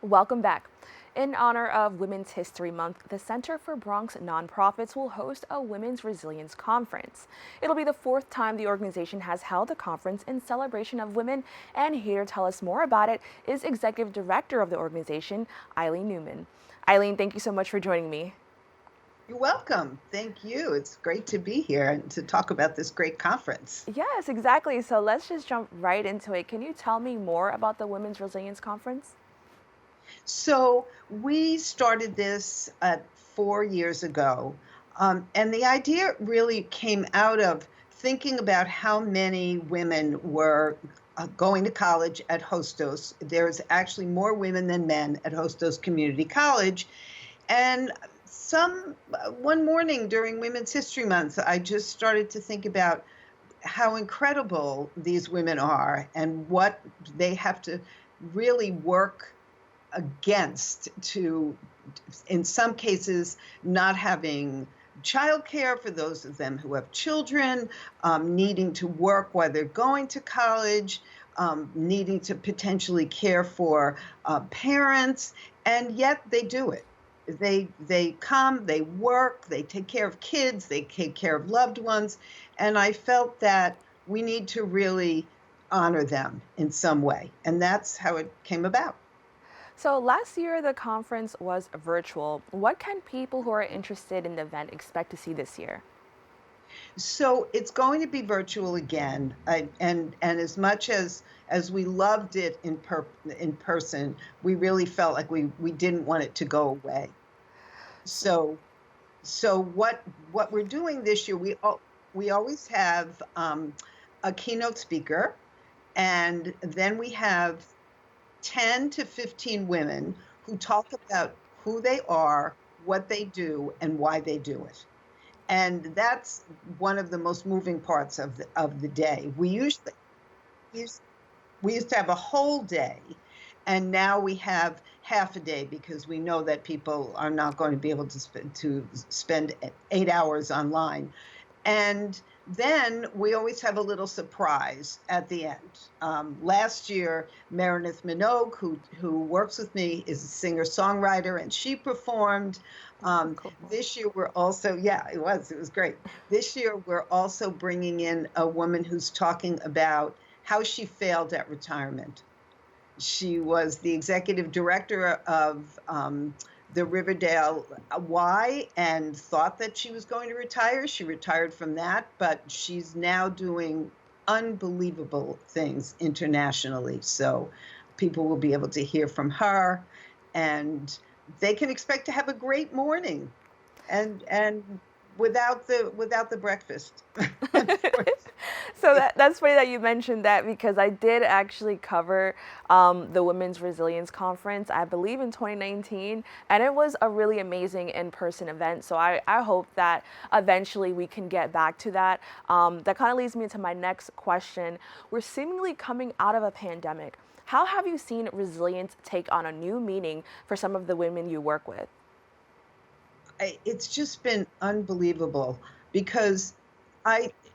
Welcome back. In honor of Women's History Month, the Center for Bronx Nonprofits will host a Women's Resilience Conference. It'll be the fourth time the organization has held a conference in celebration of women, and here to tell us more about it is Executive Director of the organization, Eileen Newman. Eileen, thank you so much for joining me. You're welcome. Thank you. It's great to be here and to talk about this great conference. Yes, exactly. So let's just jump right into it. Can you tell me more about the Women's Resilience Conference? So, we started this 4 years ago, and the idea really came out of thinking about how many women were going to college at Hostos. There's actually more women than men at Hostos Community College. And one morning during Women's History Month, I just started to think about how incredible these women are and what they have to really work against to, in some cases, not having childcare for those of them who have children, needing to work while they're going to college, needing to potentially care for parents, and yet they do it. They come, they work, they take care of kids, they take care of loved ones, and I felt that we need to really honor them in some way, and that's how it came about. So last year, the conference was virtual. What can people who are interested in the event expect to see this year? So it's going to be virtual again, and as much as we loved it in person, we really felt like we didn't want it to go away. So what we're doing this year, we always have a keynote speaker, and then we have 10 to 15 women who talk about who they are, what they do, and why they do it. And that's one of the most moving parts of the day. Used, we used to have a whole day, and now we have half a day because we know that people are not going to be able to spend 8 hours online. And then we always have a little surprise at the end. Last year, Meredith Minogue, who works with me, is a singer-songwriter, and she performed. Cool. This year, we're also, yeah, it was great. This year, we're also bringing in a woman who's talking about how she failed at retirement. She was the executive director of the Riverdale Y and thought that she was going to retire. She retired from that, but she's now doing unbelievable things internationally. So people will be able to hear from her, and they can expect to have a great morning and without the breakfast. So that's funny that you mentioned that because I did actually cover the Women's Resilience Conference, I believe in 2019, and it was a really amazing in-person event. So I hope that eventually we can get back to that. That kind of leads me into my next question. We're seemingly coming out of a pandemic. How have you seen resilience take on a new meaning for some of the women you work with? It's just been unbelievable because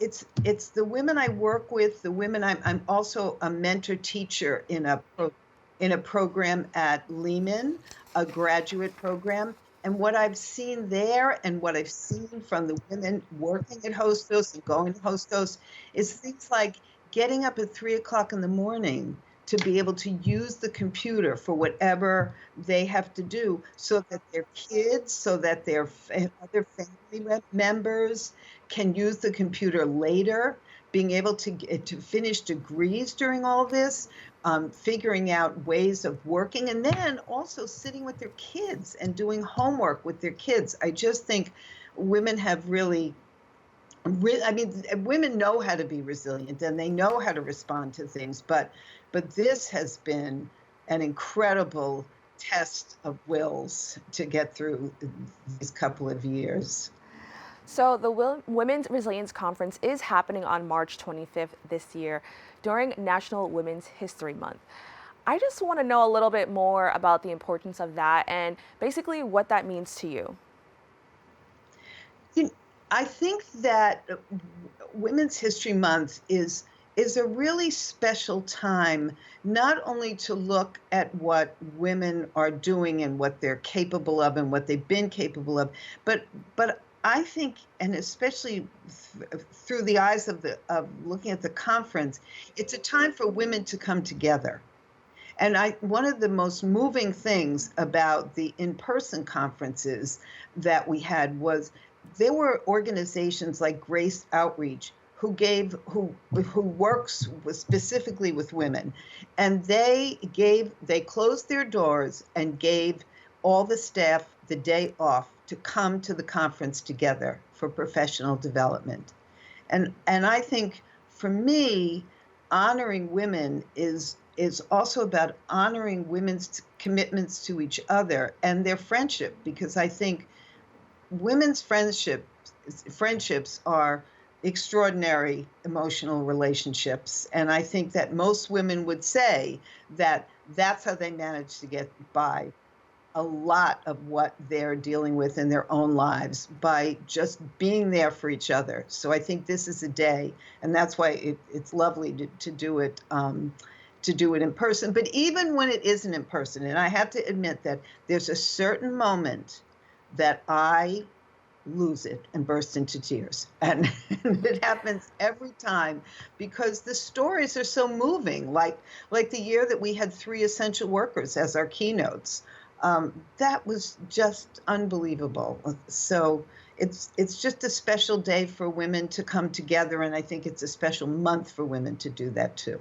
it's the women I work with, the women I'm also a mentor teacher in a program at Lehman, a graduate program. And what I've seen there and what I've seen from the women working at Hostos and going to Hostos is things like getting up at 3 o'clock in the morning to be able to use the computer for whatever they have to do so that their kids, so that their other family members can use the computer later, being able to finish degrees during all this, figuring out ways of working, and then also sitting with their kids and doing homework with their kids. I just think women have I mean, women know how to be resilient and they know how to respond to things, but this has been an incredible test of wills to get through these couple of years. So the Women's Resilience Conference is happening on March 25th this year during National Women's History Month. I just want to know a little bit more about the importance of that and basically what that means to you. You- I think that Women's History Month is is a really special time, not only to look at what women are doing and what they're capable of and what they've been capable of, but I think, and especially through the eyes of looking at the conference, it's a time for women to come together. And one of the most moving things about the in-person conferences that we had was there were organizations like Grace Outreach who works specifically with women, and they closed their doors and gave all the staff the day off to come to the conference together for professional development. And I think for me, honoring women is also about honoring women's commitments to each other and their friendship, because I think women's friendships are extraordinary emotional relationships, and I think that most women would say that that's how they manage to get by a lot of what they're dealing with in their own lives by just being there for each other. So I think this is a day, and that's why it's lovely to do it. To do it in person, but even when it isn't in person, and I have to admit that there's a certain moment that I lose it and burst into tears. And it happens every time because the stories are so moving. Like the year that we had 3 essential workers as our keynotes. That was just unbelievable. So it's just a special day for women to come together, and I think it's a special month for women to do that too.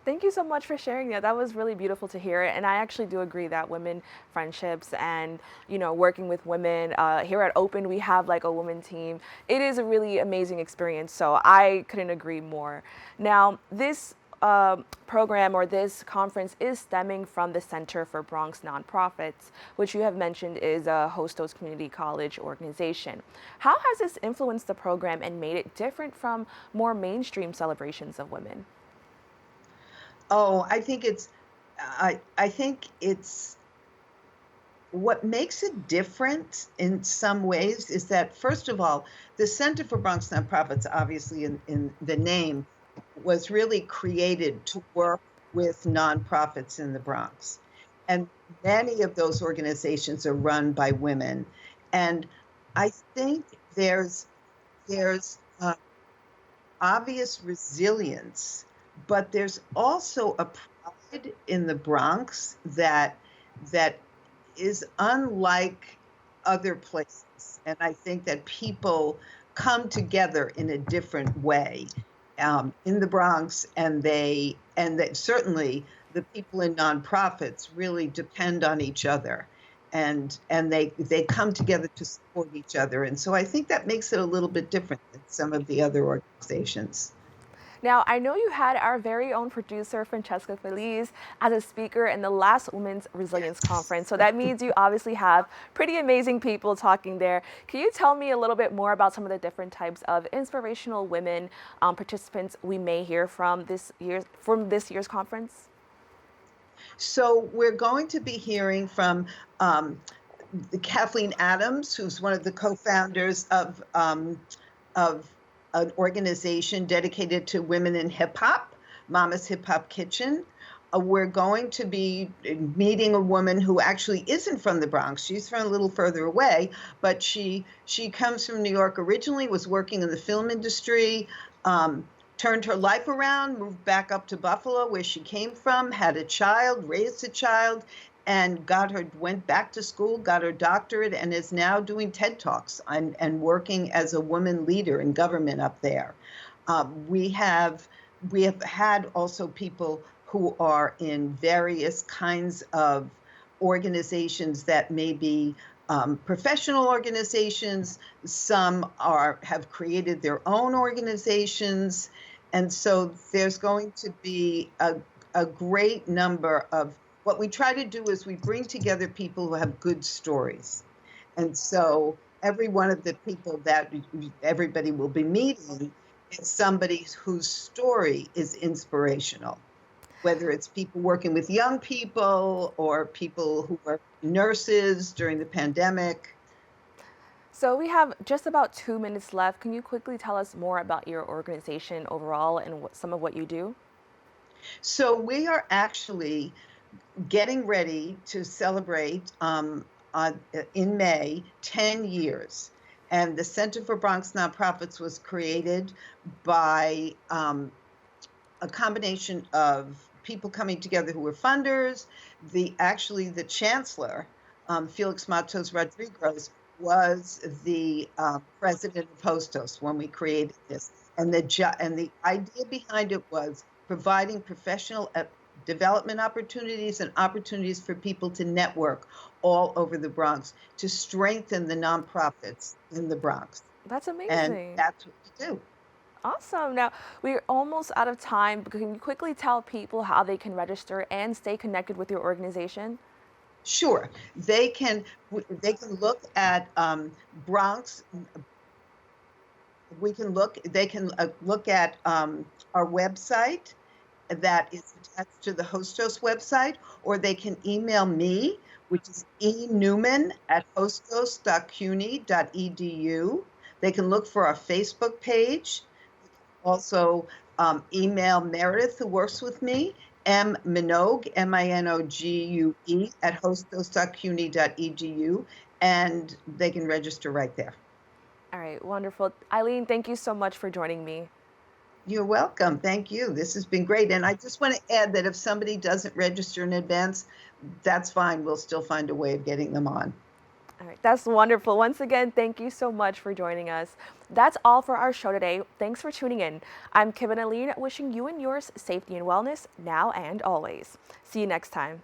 Thank you so much for sharing that. That was really beautiful to hear. And I actually do agree that women friendships and, working with women here at Open, we have like a women team. It is a really amazing experience. So I couldn't agree more. Now, this program or this conference is stemming from the Center for Bronx Nonprofits, which you have mentioned is a Hostos Community College organization. How has this influenced the program and made it different from more mainstream celebrations of women? Oh, I think it's what makes it different in some ways is that, first of all, the Center for Bronx Nonprofits, obviously in the name, was really created to work with nonprofits in the Bronx. And many of those organizations are run by women. And I think there's obvious resilience, but there's also a pride in the Bronx that is unlike other places. And I think that people come together in a different way in the Bronx, and that certainly the people in nonprofits really depend on each other, and they come together to support each other. And so I think that makes it a little bit different than some of the other organizations. Now, I know you had our very own producer, Francesca Feliz, as a speaker in the last Women's Resilience Conference. So that means you obviously have pretty amazing people talking there. Can you tell me a little bit more about some of the different types of inspirational women participants we may hear from this year's conference? So we're going to be hearing from Kathleen Adams, who's one of the co-founders of an organization dedicated to women in hip hop, Mama's Hip Hop Kitchen. We're going to be meeting a woman who actually isn't from the Bronx. She's from a little further away, but she comes from New York originally, was working in the film industry, turned her life around, moved back up to Buffalo, where she came from, had a child, raised a child, and went back to school, got her doctorate, and is now doing TED Talks and working as a woman leader in government up there. We have had also people who are in various kinds of organizations that may be professional organizations. Some have created their own organizations. And so there's going to be a great number of, what we try to do is we bring together people who have good stories. And so every one of the people that everybody will be meeting is somebody whose story is inspirational, whether it's people working with young people or people who are nurses during the pandemic. So we have just about 2 minutes left. Can you quickly tell us more about your organization overall and some of what you do? So we are actually getting ready to celebrate in May 10 years. And the Center for Bronx Nonprofits was created by a combination of people coming together who were funders. The chancellor, Felix Matos Rodriguez, was the president of Hostos when we created this, and the idea behind it was providing professional development opportunities and opportunities for people to network all over the Bronx to strengthen the nonprofits in the Bronx, That's and amazing. that's what we do. Awesome. Now, we're almost out of time, but can you quickly tell people how they can register and stay connected with your organization? Sure, they can look at Bronx. We can look. They can look at our website that is attached to the Hostos website, or they can email me, which is enewman@hostos.cuny.edu. They can look for our Facebook page. Also, email Meredith, who works with me, mminogue, Minogue, at hostos.cuny.edu, and they can register right there. All right, wonderful. Eileen, thank you so much for joining me. You're welcome. Thank you. This has been great. And I just want to add that if somebody doesn't register in advance, that's fine. We'll still find a way of getting them on. All right, that's wonderful. Once again, thank you so much for joining us. That's all for our show today. Thanks for tuning in. I'm Kevin Aline, wishing you and yours safety and wellness now and always. See you next time.